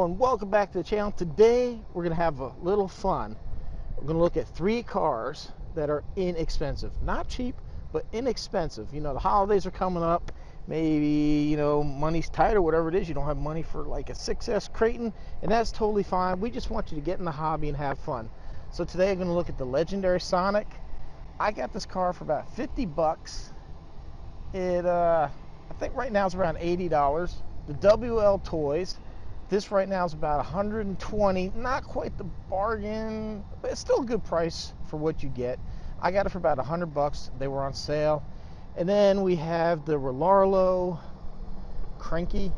everyone, welcome back to the channel. Today we're going to have a little fun. We're going to look at 3 cars that are inexpensive. Not cheap, but inexpensive. You know, the holidays are coming up. Maybe, you know, money's tight or whatever it is. You don't have money for like a 6S Creighton, and that's totally fine. We just want you to get in the hobby and have fun. So today I'm going to look at the Laegendary Sonic. I got this car for about 50 bucks. I think right now it's around $80. The WL Toys, this right now is about 120. Not quite the bargain, but it's still a good price for what you get. I got it for about 100 bucks. They were on sale. And then we have the Rlaarlo Cranky.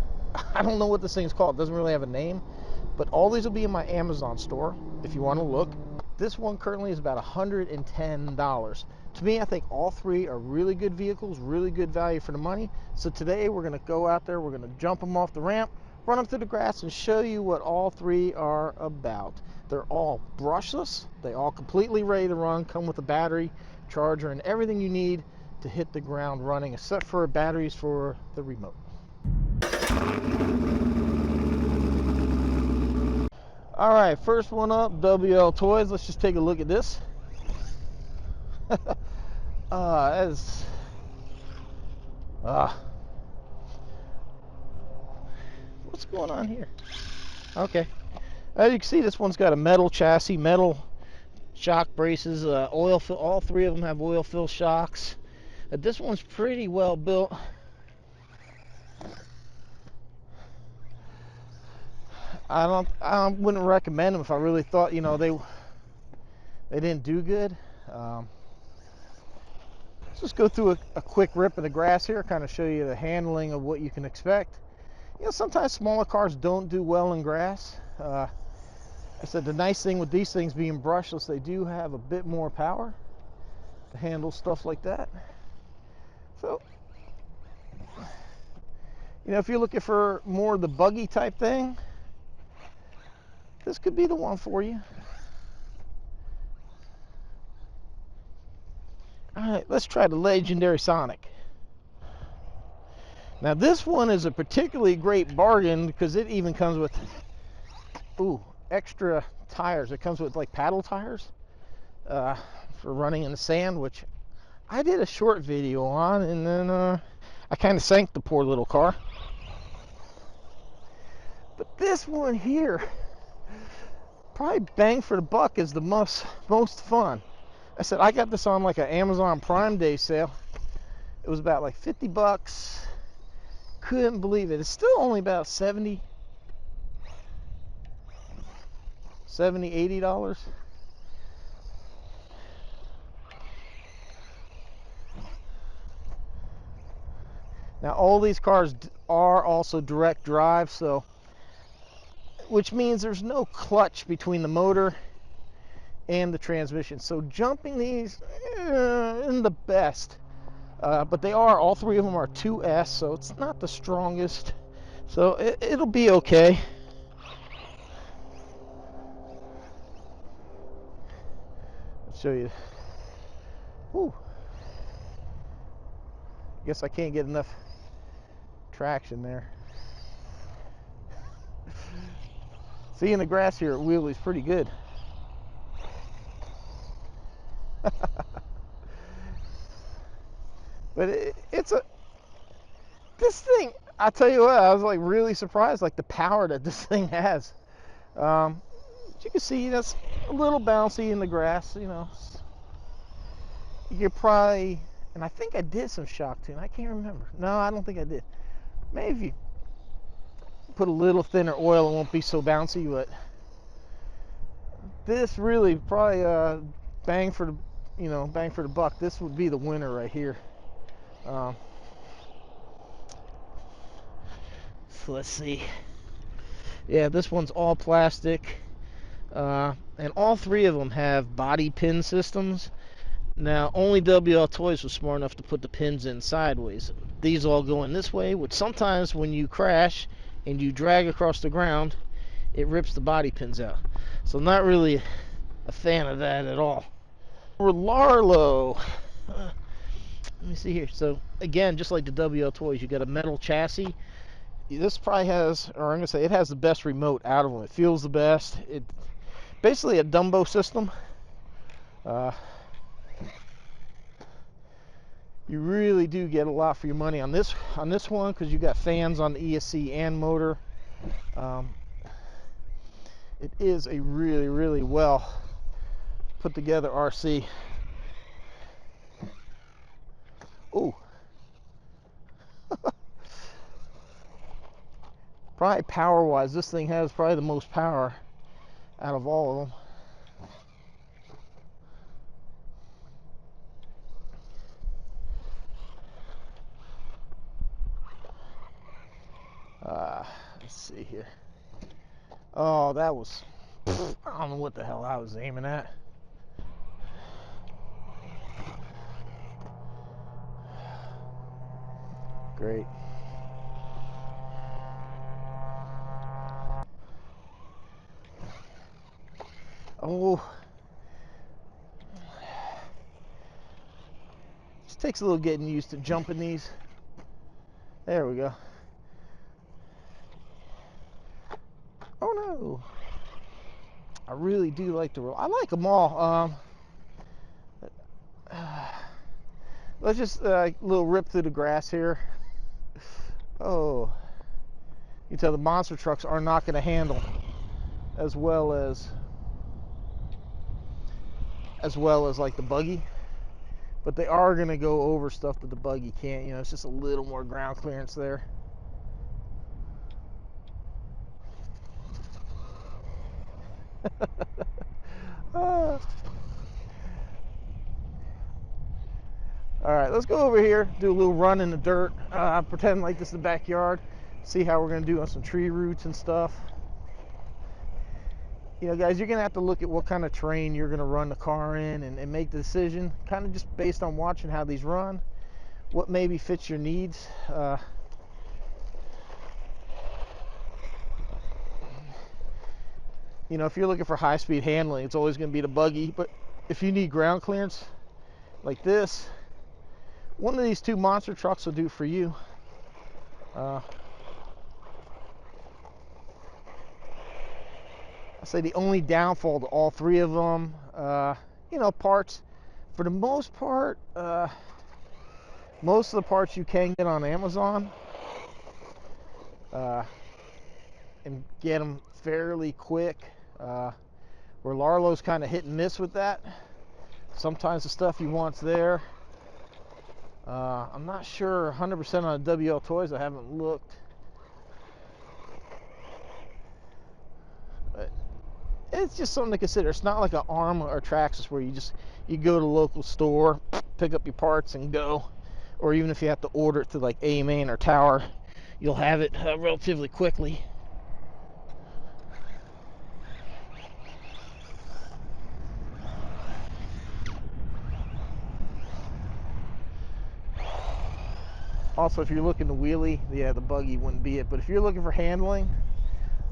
I don't know what this thing's called. It doesn't really have a name, but all these will be in my Amazon store if you want to look. This one currently is about $110. To me, I think all 3 are really good vehicles, really good value for the money. So today we're going to go out there, we're going to jump them off the ramp, run them through the grass, and show you what all 3 are about. They're all brushless, they all completely ready to run, come with a battery, charger, and everything you need to hit the ground running, except for batteries for the remote. All right, first one up, WL Toys. Let's just take a look at this. What's going on here? Okay, as you can see, this one's got a metal chassis, metal shock braces, oil fill. All 3 of them have oil fill shocks. This one's pretty well built. I wouldn't recommend them if I really thought, you know, they didn't do good. Let's just go through a quick rip of the grass here, kind of show you the handling of what you can expect. You know, sometimes smaller cars don't do well in grass. I said the nice thing with these things being brushless, they do have a bit more power to handle stuff like that. So, you know, if you're looking for more of the buggy type thing, this could be the one for you. All right, let's try the Laegendary Sonic. Now this one is a particularly great bargain because it even comes with extra tires. It comes with like paddle tires for running in the sand, which I did a short video on, and then I kind of sank the poor little car. But this one here, probably bang for the buck, is the most fun. I said I got this on like an Amazon Prime Day sale. It was about like 50 bucks. Couldn't believe it. It's still only about $70, $80. Now all these cars are also direct drive, so which means there's no clutch between the motor and the transmission. So jumping these isn't the best. But they are, all 3 of them are 2S, so it's not the strongest. So it'll be okay. Let's show you. Whew. Guess I can't get enough traction there. Seeing the grass here at Wheelie's pretty good. But this thing, I tell you what, I was like really surprised, like the power that this thing has. As you can see, that's a little bouncy in the grass, you know. You could probably, and I think I did some shock tuning, I can't remember. No, I don't think I did. Maybe if you put a little thinner oil, it won't be so bouncy, but this really probably bang for the buck. This would be the winner right here. So let's see. Yeah, this one's all plastic, and all 3 of them have body pin systems. Now only WL Toys was smart enough to put the pins in sideways. These all go in this way, which sometimes when you crash and you drag across the ground, it rips the body pins out. So not really a fan of that at all. Rlaarlo. Let me see here. So again, just like the WL Toys, you got a metal chassis. this probably has, or I'm gonna say it has the best remote out of them. It feels the best. It basically a Dumbo system. You really do get a lot for your money on this one, because you got fans on the ESC and motor. It is a really well put together RC. Oh, probably power wise, this thing has probably the most power out of all of them. Let's see here. Oh, that was, I don't know what the hell I was aiming at. Great. Oh, just takes a little getting used to jumping these. There we go. Oh no. I really do like the roll. I like them all. Let's just a little rip through the grass here. Oh, you can tell the monster trucks are not going to handle as well as like the buggy, but they are going to go over stuff that the buggy can't. You know, it's just a little more ground clearance there. All right, let's go over here, do a little run in the dirt, pretend like this is the backyard, see how we're going to do on some tree roots and stuff. You know, guys, you're going to have to look at what kind of terrain you're going to run the car in, and make the decision kind of just based on watching how these run, what maybe fits your needs. You know, if you're looking for high-speed handling, it's always going to be the buggy, but if you need ground clearance like this, one of these two monster trucks will do for you. I say the only downfall to all three of them, you know, parts. For the most part, most of the parts you can get on Amazon, and get them fairly quick. Rlaarlo's kind of hit and miss with that. Sometimes the stuff you want's there. I'm not sure 100% on WL Toys. I haven't looked. But it's just something to consider. It's not like an ARM or Traxxas where you go to a local store, pick up your parts and go. Or even if you have to order it through like AMAIN or Tower, you'll have it relatively quickly. Also, if you're looking to wheelie, yeah, the buggy wouldn't be it. But if you're looking for handling,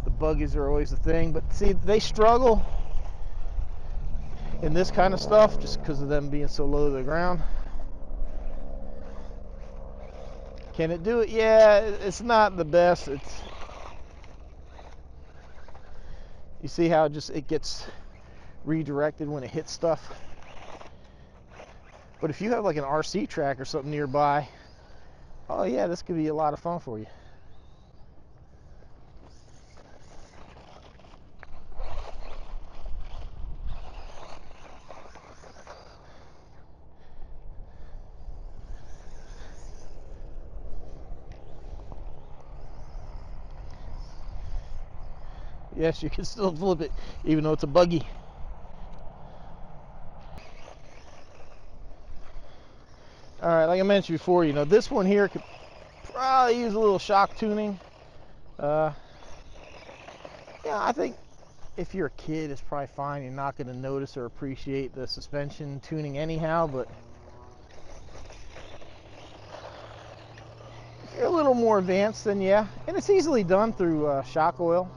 the buggies are always the thing. But see, they struggle in this kind of stuff just because of them being so low to the ground. Can it do it? Yeah, it's not the best. You see how it gets redirected when it hits stuff. But if you have like an RC track or something nearby, oh yeah, this could be a lot of fun for you. Yes, you can still flip it even though it's a buggy. All right, like I mentioned before, you know, this one here could probably use a little shock tuning. Yeah, I think if you're a kid, it's probably fine. You're not going to notice or appreciate the suspension tuning anyhow, but if you're a little more advanced, then yeah. And it's easily done through shock oil.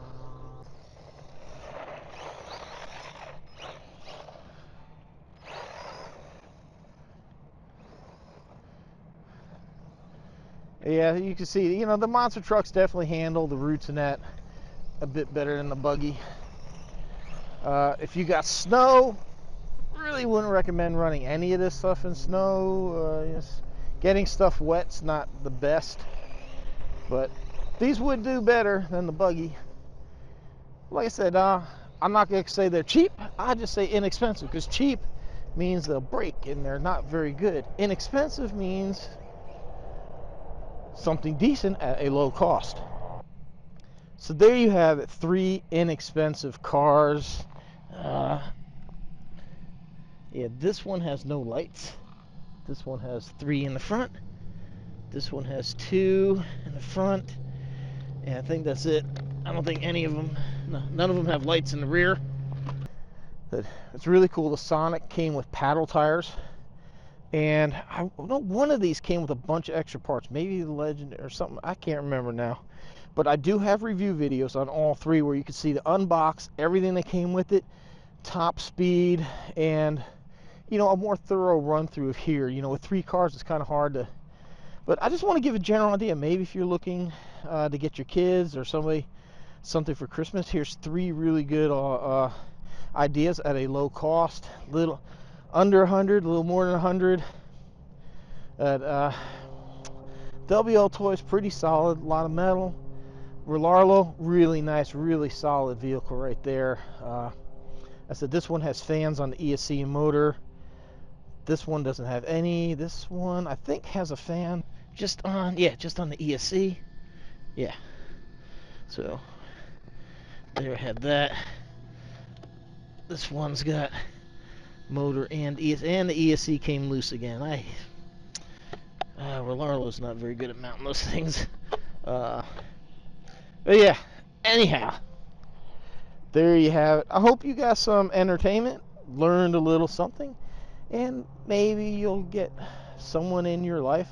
Yeah, you can see, you know, the monster trucks definitely handle the roots in that a bit better than the buggy. If you got snow, really wouldn't recommend running any of this stuff in snow. Getting stuff wet's not the best, but these would do better than the buggy. Like I said, I'm not going to say they're cheap. I just say inexpensive, because cheap means they'll break and they're not very good. Inexpensive means something decent at a low cost. So there you have it, 3 inexpensive cars. Yeah, this one has no lights. This one has 3 in the front. This one has 2 in the front. And I think that's it. I don't think any of them, no, none of them have lights in the rear. But it's really cool. The Sonic came with paddle tires. And I know one of these came with a bunch of extra parts. Maybe the Legendary or something. I can't remember now. But I do have review videos on all 3 where you can see the unbox, everything that came with it, top speed, and, you know, a more thorough run through of here. You know, with 3 cars, it's kind of hard to. But I just want to give a general idea. Maybe if you're looking to get your kids or somebody something for Christmas, here's 3 really good ideas at a low cost. Little under 100, a little more than 100. At WL Toys, pretty solid, a lot of metal. Rlaarlo, really nice, really solid vehicle right there. I said this one has fans on the ESC motor. This one doesn't have any. This one I think has a fan just on the ESC. Yeah. So there I have that. This one's got motor and ESC, and the ESC came loose again. Rlaarlo's not very good at mounting those things. But yeah, anyhow, there you have it. I hope you got some entertainment, learned a little something, and maybe you'll get someone in your life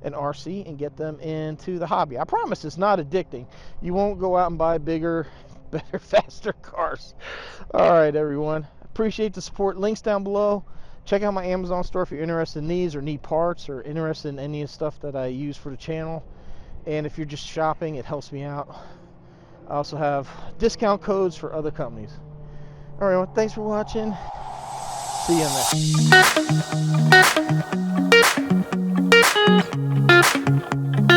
an RC and get them into the hobby. I promise it's not addicting. You won't go out and buy bigger, better, faster cars. All right, everyone. Appreciate the support. Links down below. Check out my Amazon store if you're interested in these or need parts or interested in any of the stuff that I use for the channel. And if you're just shopping, it helps me out. I also have discount codes for other companies. All right, well, thanks for watching. See you in the next.